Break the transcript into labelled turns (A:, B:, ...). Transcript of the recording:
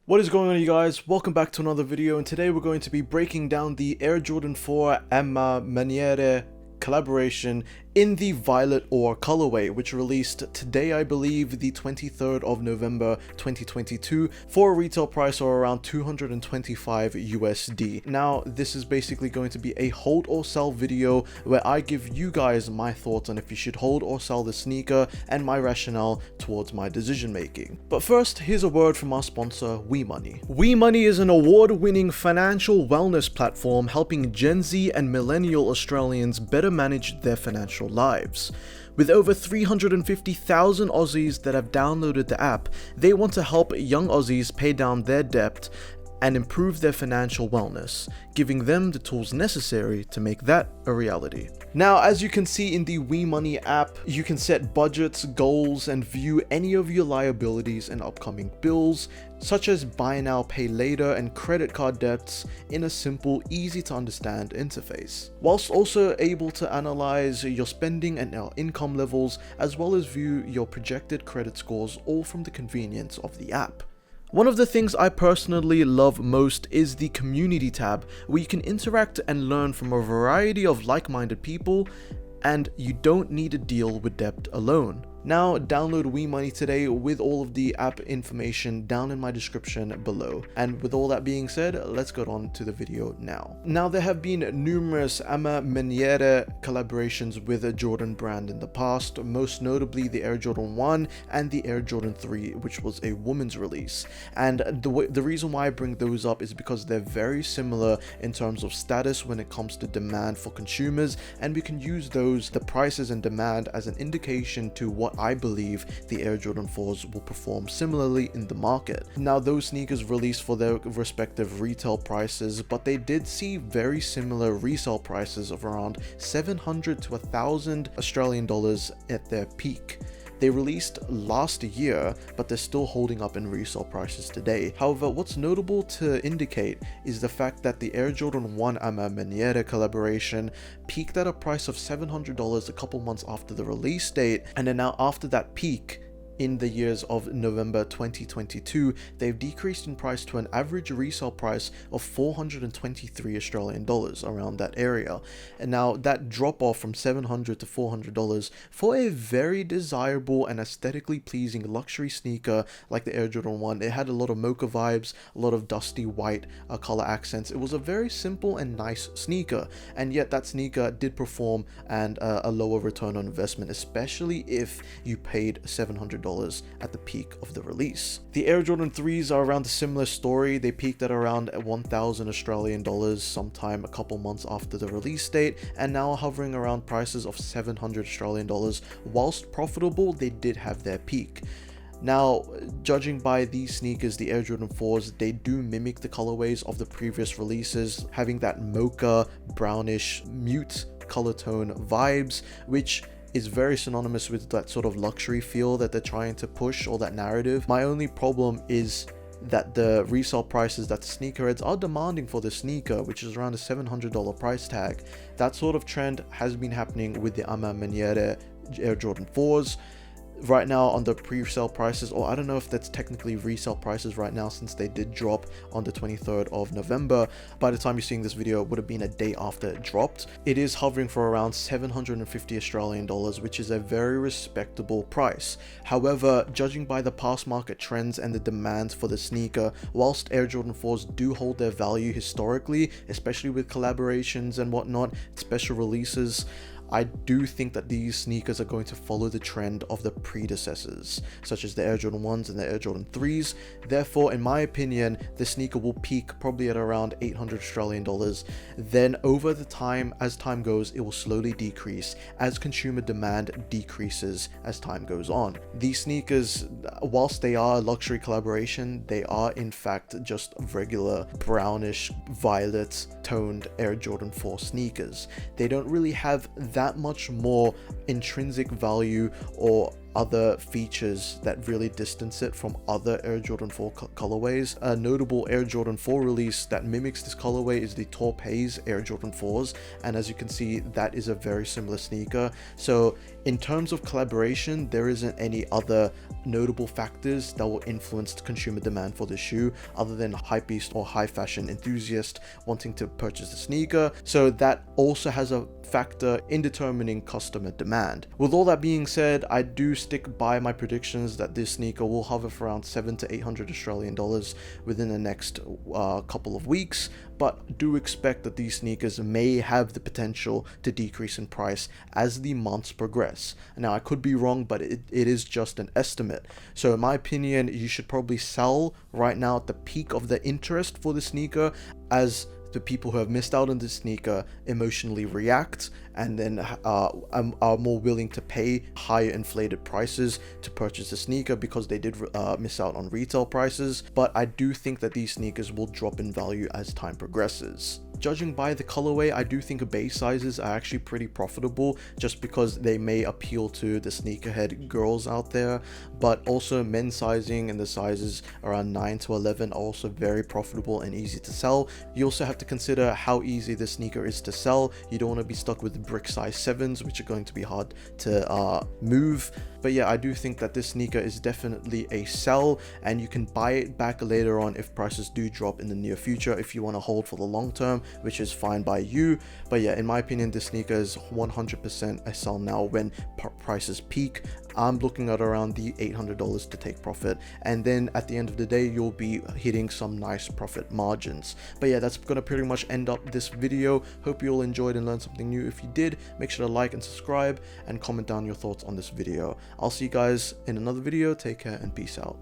A: What is going on, you guys? Welcome back to another video, and today we're going to be breaking down the Air Jordan 4 A Ma Maniere collaboration in the violet ore colorway, which released today, I believe, the 23rd of November 2022, for a retail price of around 225 USD. Now, this is basically going to be a hold or sell video where I give you guys my thoughts on if you should hold or sell the sneaker and my rationale towards my decision making. But first, here's a word from our sponsor, WeMoney. WeMoney is an award-winning financial wellness platform helping Gen Z and millennial Australians better manage their financial lives. With over 350,000 Aussies that have downloaded the app, they want to help young Aussies pay down their debt and improve their financial wellness, giving them the tools necessary to make that a reality. Now, as you can see in the WeMoney app, you can set budgets, goals, and view any of your liabilities and upcoming bills, such as buy now, pay later, and credit card debts in a simple, easy to understand interface, whilst also able to analyze your spending and income levels, as well as view your projected credit scores, all from the convenience of the app. One of the things I personally love most is the community tab, where you can interact and learn from a variety of like-minded people, and you don't need to deal with debt alone. Now, download WeMoney today with all of the app information down in my description below. And with all that being said, let's get on to the video now. Now, there have been numerous A Ma Maniere collaborations with a Jordan brand in the past, most notably the Air Jordan 1 and the Air Jordan 3, which was a woman's release. And the reason why I bring those up is because they're very similar in terms of status when it comes to demand for consumers, and we can use the prices and demand as an indication to what I believe the Air Jordan 4s will perform similarly in the market. Now, those sneakers released for their respective retail prices, but they did see very similar resale prices of around 700 to 1,000 Australian dollars at their peak. They released last year, but they're still holding up in resale prices today. However, what's notable to indicate is the fact that the Air Jordan 1 A Ma Maniere collaboration peaked at a price of $700 a couple months after the release date, and then now after that peak, in the years of November 2022, they've decreased in price to an average resale price of 423 Australian dollars, around that area. And now that drop off from $700 to $400 for a very desirable and aesthetically pleasing luxury sneaker like the Air Jordan 1, it had a lot of mocha vibes, a lot of dusty white color accents. It was a very simple and nice sneaker, and yet that sneaker did perform and a lower return on investment, especially if you paid $700 at the peak of the release. The Air Jordan 3s are around a similar story. They peaked at around 1,000 Australian dollars sometime a couple months after the release date, and now are hovering around prices of 700 Australian dollars. Whilst profitable, they did have their peak. Now, judging by these sneakers, the Air Jordan 4s, they do mimic the colorways of the previous releases, having that mocha, brownish, mute color tone vibes, which is very synonymous with that sort of luxury feel that they're trying to push, or that narrative. My only problem is that the resale prices that the sneakerheads are demanding for the sneaker, which is around a $700 price tag, that sort of trend has been happening with the A Ma Maniere Air Jordan 4s. Right now on the pre-sale prices, or I don't know if that's technically resale prices right now, since they did drop on the 23rd of November. By the time you're seeing this video, it would have been a day after it dropped. It is hovering for around 750 Australian dollars, which is a very respectable price. However, judging by the past market trends and the demand for the sneaker, whilst Air Jordan 4s do hold their value historically, especially with collaborations and whatnot, special releases, I do think that these sneakers are going to follow the trend of the predecessors, such as the Air Jordan 1s and the Air Jordan 3s. Therefore, in my opinion, the sneaker will peak probably at around 800 Australian dollars. Then over the time, as time goes, it will slowly decrease as consumer demand decreases as time goes on. These sneakers, whilst they are a luxury collaboration, they are in fact just regular brownish violet toned Air Jordan 4 sneakers. They don't really have that much more intrinsic value or other features that really distance it from other Air Jordan 4 colorways. A notable Air Jordan 4 release that mimics this colorway is the Taupe Haze Air Jordan 4s, and as you can see, that is a very similar sneaker. So in terms of collaboration, there isn't any other notable factors that will influence consumer demand for the shoe other than hypebeast or high fashion enthusiast wanting to purchase the sneaker. So that also has a factor in determining customer demand. With all that being said, I do stick by my predictions that this sneaker will hover for around 700 to 800 Australian dollars within the next couple of weeks, but do expect that these sneakers may have the potential to decrease in price as the months progress. Now, I could be wrong, but it is just an estimate. So in my opinion, you should probably sell right now at the peak of the interest for the sneaker, as the people who have missed out on this sneaker emotionally react and then are more willing to pay higher inflated prices to purchase the sneaker because they did miss out on retail prices. But I do think that these sneakers will drop in value as time progresses. Judging by the colorway, I do think base sizes are actually pretty profitable just because they may appeal to the sneakerhead girls out there, but also men's sizing and the sizes around 9 to 11 are also very profitable and easy to sell. You also have to consider how easy the sneaker is to sell. You don't want to be stuck with brick size 7s, which are going to be hard to move. But yeah, I do think that this sneaker is definitely a sell, and you can buy it back later on if prices do drop in the near future if you want to hold for the long term, which is fine by you. But yeah, in my opinion, this sneaker is 100% a sell now when prices peak. I'm looking at around the $800 to take profit, and then at the end of the day you'll be hitting some nice profit margins. But yeah, that's gonna pretty much end up this video. Hope you all enjoyed and learned something new. If you did, make sure to like and subscribe and comment down your thoughts on this video. I'll see you guys in another video. Take care and peace out.